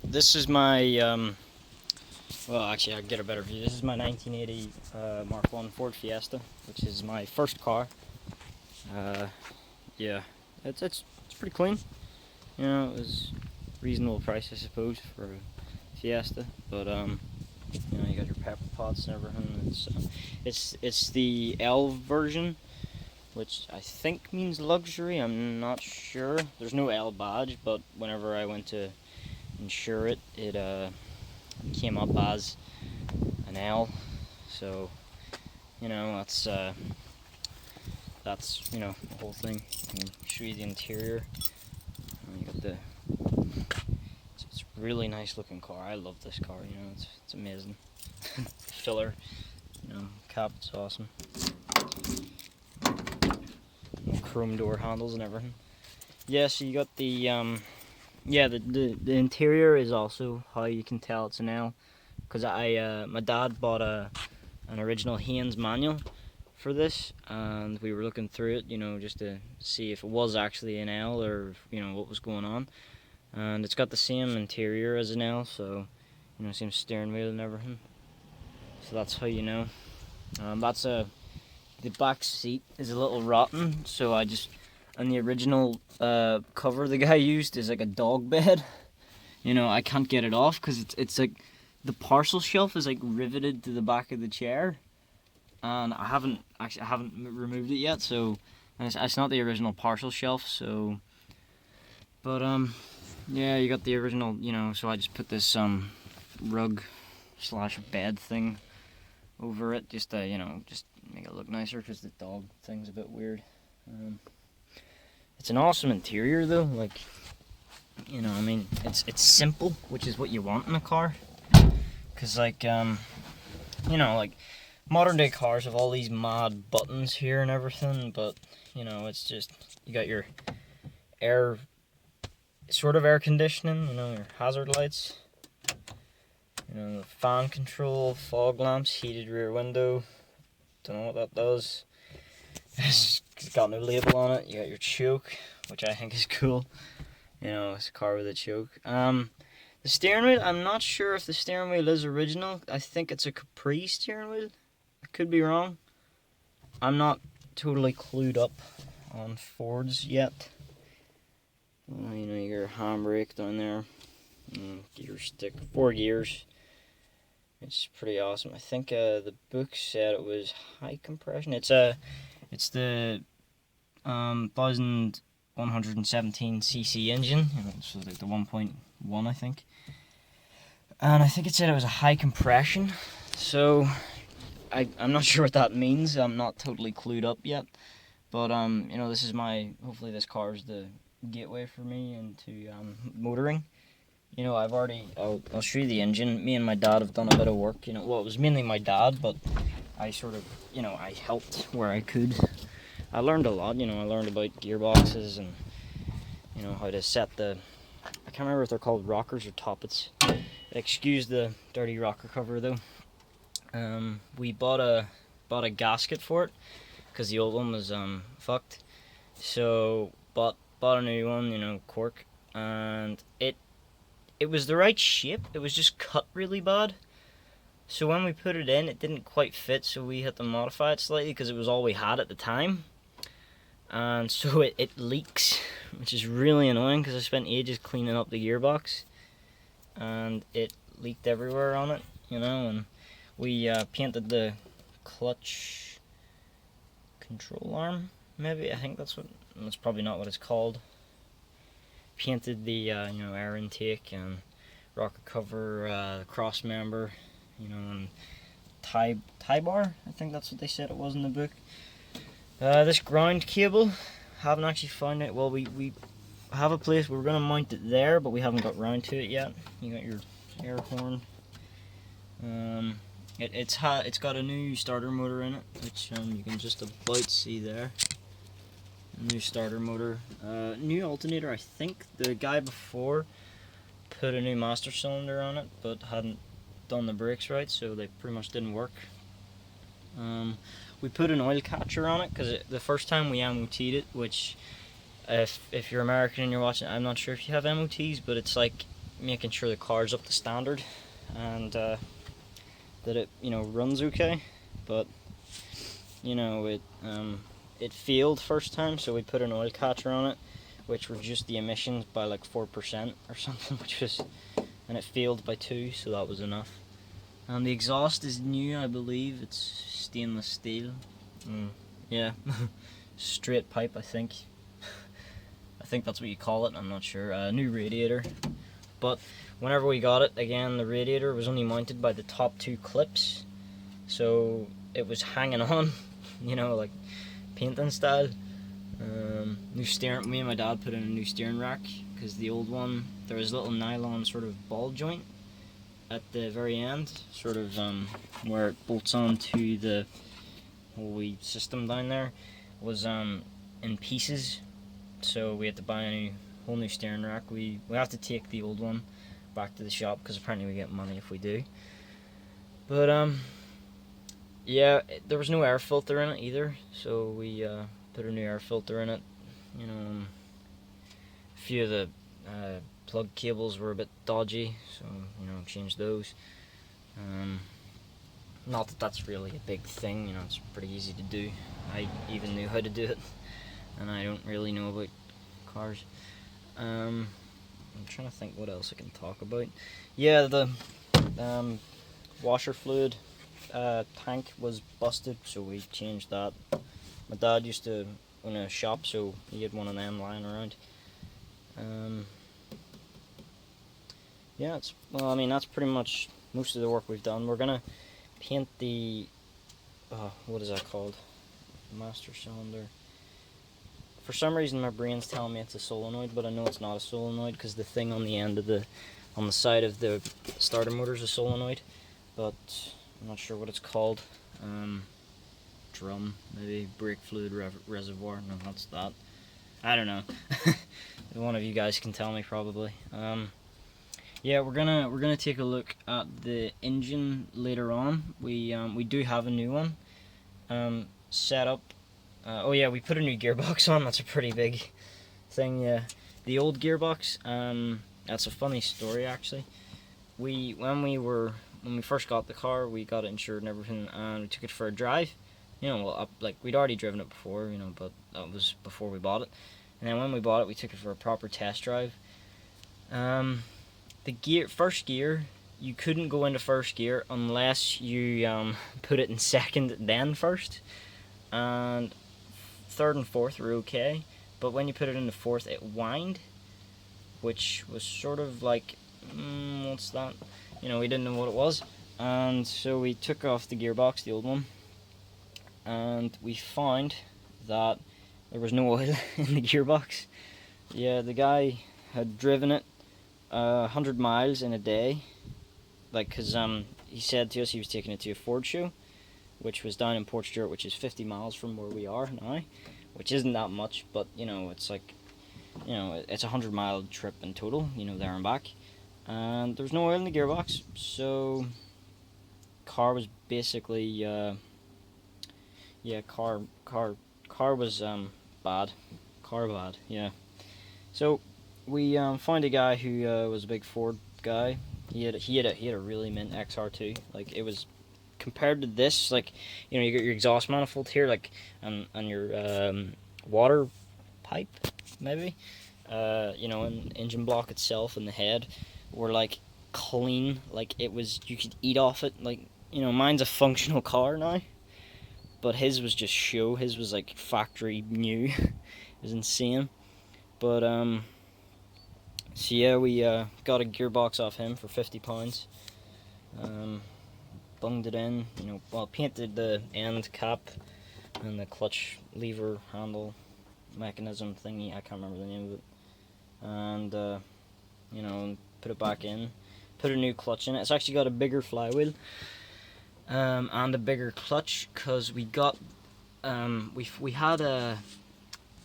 This is my, well actually I'll get a better view. This is my 1980 Mark I Ford Fiesta, which is my first car. Yeah, it's pretty clean. You know, it was reasonable price I suppose for a Fiesta, but you know, you got your pepper pots and everything. It's the L version, which I think means luxury. I'm not sure. There's no L badge, but whenever I went to insure it, it came up as an L. So you know, that's you know, the whole thing. I can show you the interior. You got the it's a really nice looking car. I love this car. You know, it's amazing. Filler, you know, cab's awesome. Chrome door handles and everything. Yeah, so you got the yeah, the interior is also how you can tell it's an L, because my dad bought an original Haynes manual for this, and we were looking through it, you know, just to see if it was actually an L or you know what was going on. And it's got the same interior as an L, so you know, same steering wheel and everything. So that's how you know. The back seat is a little rotten, so I just, and the original cover the guy used is like a dog bed. You know, I can't get it off because it's like the parcel shelf is like riveted to the back of the chair, and I haven't removed it yet. So it's not the original parcel shelf. So, but yeah, you got the original. You know, so I just put this rug slash bed thing over it, just to, you know, just make it look nicer, because the dog thing's a bit weird. It's an awesome interior though, like, you know, I mean, it's simple, which is what you want in a car, because like, you know, like, modern day cars have all these mad buttons here and everything, but, you know, it's just, you got your air, sort of air conditioning, you know, your hazard lights, you know, the fan control, fog lamps, heated rear window. Don't know what that does. It's got no label on it. You got your choke, which I think is cool. You know, it's a car with a choke. The steering wheel, I'm not sure if the steering wheel is original. I think it's a Capri steering wheel. I could be wrong. I'm not totally clued up on Fords yet. You know, you got your handbrake down there. Gear stick, 4 gears. It's pretty awesome. I think the book said it was high compression. It's the 1117 cc engine. You know, so like the 1.1, I think. And I think it said it was a high compression. So I'm not sure what that means. I'm not totally clued up yet. But you know, this is hopefully this car is the gateway for me into motoring. You know, I'll show you the engine. Me and my dad have done a bit of work, you know, well, it was mainly my dad, but I sort of, you know, I helped where I could. I learned a lot, you know, I learned about gearboxes and, you know, how to set I can't remember if they're called rockers or toppets. Excuse the dirty rocker cover though. We bought a gasket for it, because the old one was fucked. So, bought a new one, you know, cork, and it was the right shape, it was just cut really bad. So when we put it in, it didn't quite fit, so we had to modify it slightly, because it was all we had at the time. And so it leaks, which is really annoying, because I spent ages cleaning up the gearbox, and it leaked everywhere on it, you know. And we painted the clutch control arm, maybe, I think that's probably not what it's called. Painted the you know, air intake and rocker cover, cross member, you know, and tie bar. I think that's what they said it was in the book. This ground cable, haven't actually found it. Well, we have a place we're gonna mount it there, but we haven't got round to it yet. You got your air horn. It's got a new starter motor in it, which you can just about see there. New starter motor, new alternator. I think the guy before put a new master cylinder on it, but hadn't done the brakes right, so they pretty much didn't work. We put an oil catcher on it, because the first time we MOT'd it, which if you're American and you're watching, I'm not sure if you have MOTs, but it's like making sure the car's up to standard, and that it, you know, runs okay. But you know, it failed first time, so we put an oil catcher on it, which reduced the emissions by like 4% or something, and it failed by 2, so that was enough. And the exhaust is new, I believe. It's stainless steel. Yeah, straight pipe, I think. I think that's what you call it. I'm not sure. New radiator, but whenever we got it, again, the radiator was only mounted by the top 2 clips, so it was hanging on, you know, like painting style. New steering. Me and my dad put in a new steering rack because the old one, there was a little nylon sort of ball joint at the very end, sort of where it bolts onto the whole system down there, was in pieces. So we had to buy a whole new steering rack. We have to take the old one back to the shop because apparently we get money if we do. But yeah, there was no air filter in it either, so we put a new air filter in it. You know, a few of the plug cables were a bit dodgy, so you know, changed those. Not that that's really a big thing, you know, it's pretty easy to do. I even knew how to do it, and I don't really know about cars. I'm trying to think what else I can talk about. Yeah, the washer fluid tank was busted, so we changed that. My dad used to own a shop, so he had one of them lying around. Yeah, well, I mean, that's pretty much most of the work we've done. We're gonna paint the what is that called? Master cylinder. For some reason, my brain's telling me it's a solenoid, but I know it's not a solenoid because the thing on the end of on the side of the starter motor is a solenoid, but I'm not sure what it's called. Drum, maybe brake fluid reservoir. No, that's that. I don't know. One of you guys can tell me probably. Yeah, we're gonna take a look at the engine later on. We do have a new one set up. Oh yeah, we put a new gearbox on. That's a pretty big thing. Yeah, the old gearbox. That's a funny story actually. When we first got the car, we got it insured and everything, and we took it for a drive. You know, well, like we'd already driven it before, you know, but that was before we bought it. And then when we bought it, we took it for a proper test drive. The first gear, you couldn't go into first gear unless you put it in second, then first. And third and fourth were okay, but when you put it into fourth, it whined, which was sort of like, what's that? You know, we didn't know what it was, and so we took off the gearbox, the old one, and we found that there was no oil in the gearbox. Yeah, the guy had driven it 100 miles in a day, like, cause he said to us he was taking it to a Ford show, which was down in Port Stewart, which is 50 miles from where we are now, which isn't that much, but you know, it's like, you know, it's a 100-mile trip in total, you know, there and back, and there was no oil in the gearbox, so car was basically yeah, car was bad. Car bad, yeah. So we found a guy who was a big Ford guy. He had a really mint XR2. Like, it was, compared to this, like, you know, you got your exhaust manifold here, like, and your water pipe, maybe. You know, and engine block itself and the head were like clean. Like, it was, you could eat off it. Like, you know, mine's a functional car now, but his was just show. His was like factory new. It was insane. But so yeah, we got a gearbox off him for £50. Bunged it in, you know, well, painted the end cap and the clutch lever handle mechanism thingy, I can't remember the name of it, and you know, put it back in, put a new clutch in it. It's actually got a bigger flywheel and a bigger clutch, because we got we had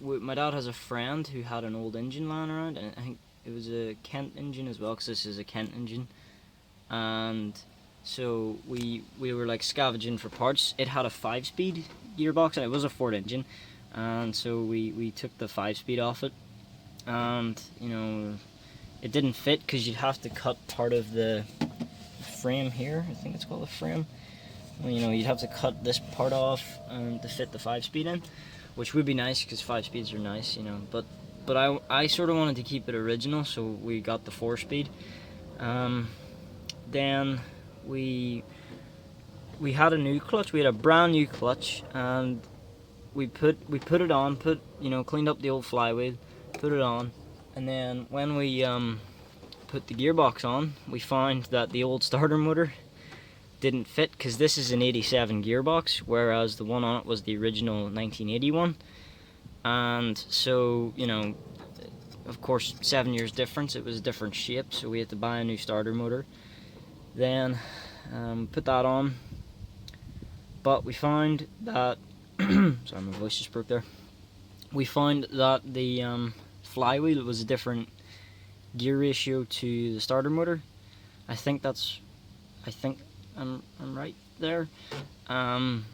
my dad has a friend who had an old engine lying around, and I think it was a Kent engine as well, because this is a Kent engine, and so we were like scavenging for parts. It had a 5-speed gearbox, and it was a Ford engine, and so we took the 5-speed off it, and you know, it didn't fit because you'd have to cut part of the frame here. I think it's called a frame. Well, you know, you'd have to cut this part off to fit the 5-speed in, which would be nice because 5 speeds are nice, you know. But I sort of wanted to keep it original, so we got the 4-speed. Then we had a new clutch. We had a brand new clutch, and we put it on. Cleaned up the old flywheel, put it on, and then when we put the gearbox on, we found that the old starter motor didn't fit because this is an 87 gearbox, whereas the one on it was the original 1981. And so, you know, of course, 7 years difference, it was a different shape, so we had to buy a new starter motor. Then put that on, but we found that sorry, my voice just broke there. We found that the flywheel was a different gear ratio to the starter motor. I think I'm right there. And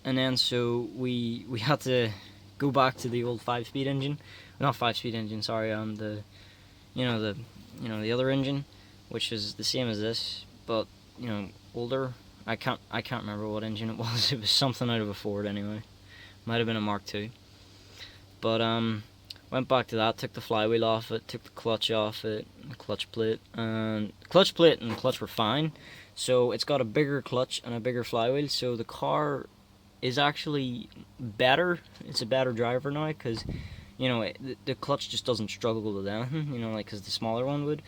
then so we had to go back to the old 5-speed engine, not 5-speed engine, sorry, the other engine, which is the same as this, but you know, older. I can't remember what engine it was. It was something out of a Ford anyway. Might have been a Mark II. But went back to that, took the flywheel off it, took the clutch off it, the clutch plate, and the clutch were fine. So it's got a bigger clutch and a bigger flywheel, so the car is actually better. It's a better driver now because, you know, the clutch just doesn't struggle with anything, you know, like because the smaller one would,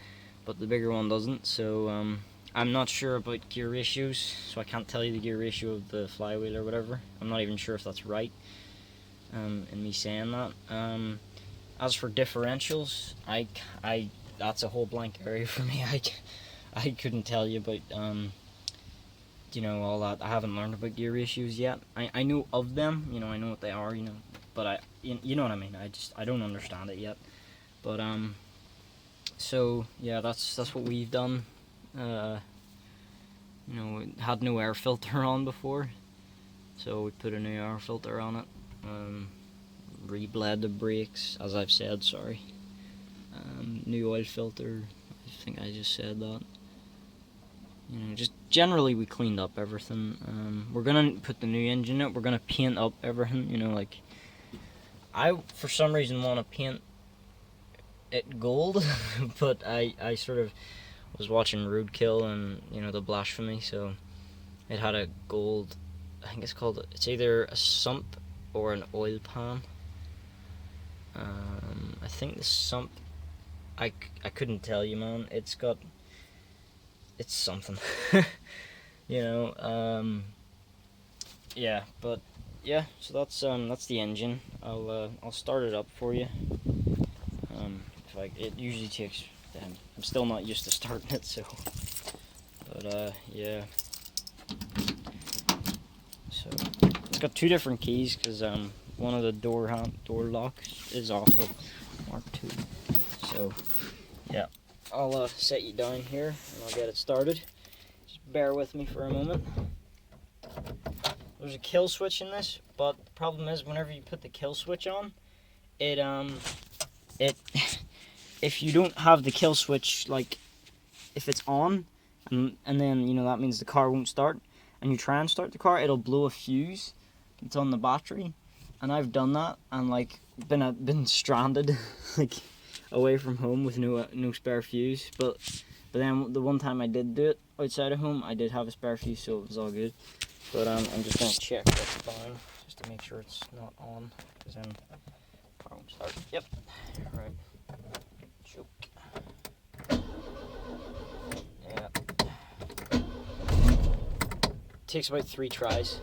but the bigger one doesn't. So I'm not sure about gear ratios, so I can't tell you the gear ratio of the flywheel or whatever. I'm not even sure if that's right in me saying that. As for differentials, that's a whole blank area for me. I couldn't tell you about you know, all that. I haven't learned about gear ratios yet. I know of them, you know, I know what they are, you know, but you know what I mean. I don't understand it yet. But so yeah, that's what we've done. You know, it had no air filter on before, so we put a new air filter on it. Rebled the brakes, as I've said, sorry. New oil filter, I think I just said that. You know, just generally we cleaned up everything. We're gonna put the new engine in. We're gonna paint up everything, you know, like I for some reason want to paint it gold, but I sort of was watching Roadkill and, you know, the Blasphemy, so it had a gold, I think it's either a sump or an oil pan. I think the sump, I couldn't tell you, man. It's something. You know, yeah, but yeah, so that's the engine. I'll start it up for you. It usually takes, I'm still not used to starting it, so, but yeah. So it's got two different keys because one of the door locks is off of Mark II. So yeah, I'll set you down here and I'll get it started. Just bear with me for a moment. There's a kill switch in this, but the problem is whenever you put the kill switch on, it if you don't have the kill switch, like if it's on and then, you know, that means the car won't start, and you try and start the car, it'll blow a fuse that's on the battery. And I've done that and like been stranded like away from home with no spare fuse. But then the one time I did do it outside of home, I did have a spare fuse, so it was all good. But I'm just gonna check that's fine, just to make sure it's not on, because then the car won't start. Yep. All right. Choke. Yeah. Takes about 3 tries.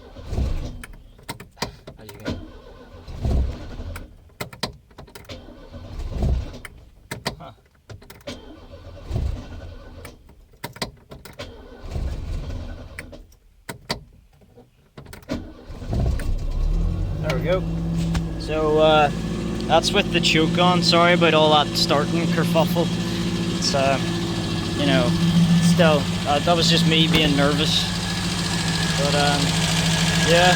As you can. Huh. There we go. So that's with the choke on. Sorry about all that starting kerfuffle. It's you know, still that was just me being nervous. But yeah,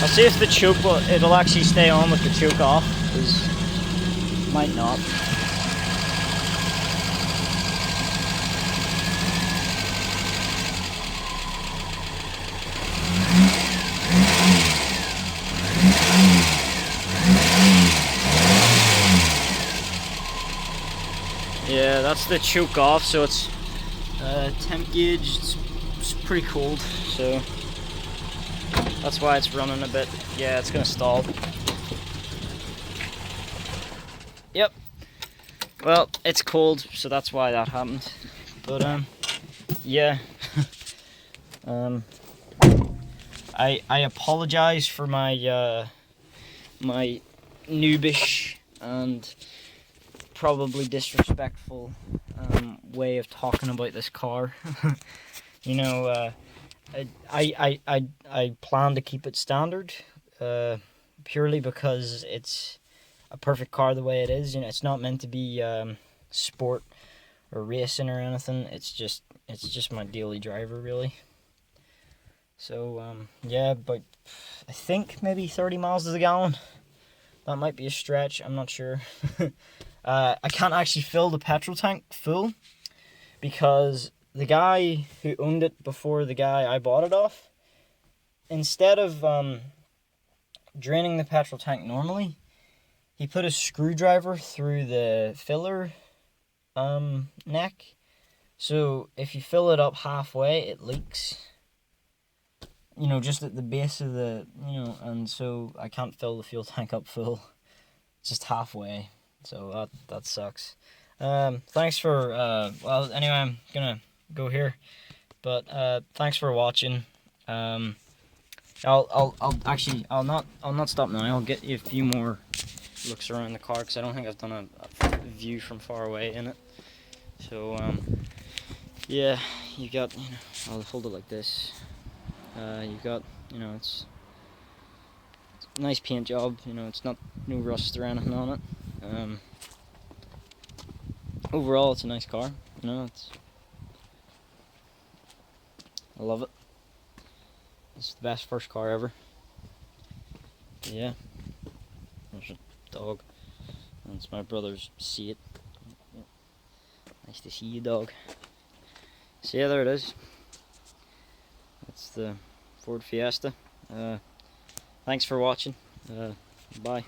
I'll see if the choke it'll actually stay on with the choke off, because it might not. that's the choke off, so it's temp gauge. It's pretty cold, so that's why it's running a bit. Yeah, it's gonna stall. Yep. Well, it's cold, so that's why that happened. But yeah. I apologize for my my noobish and probably disrespectful way of talking about this car. You know, I plan to keep it standard, purely because it's a perfect car the way it is. You know, it's not meant to be sport or racing or anything. It's just my daily driver, really. So yeah, but I think maybe 30 miles to the gallon. That might be a stretch. I'm not sure. I can't actually fill the petrol tank full because the guy who owned it before the guy I bought it off, instead of draining the petrol tank normally, he put a screwdriver through the filler neck. So if you fill it up halfway, it leaks. You know, just at the base of the, and so I can't fill the fuel tank up full, just halfway. So that sucks. Thanks for, well, anyway, I'm gonna go here, but thanks for watching. I'll not stop now. I'll get you a few more looks around the car because I don't think I've done a view from far away in it. So yeah, you got, I'll hold it like this. You've got, it's a nice paint job. It's not no rust or anything on it. Overall, it's a nice car. I love it. It's the best first car ever. Yeah. There's a dog. That's my brother's Seat. Nice to see you, dog. So yeah, there it is. That's the Ford Fiesta. Thanks for watching. Bye.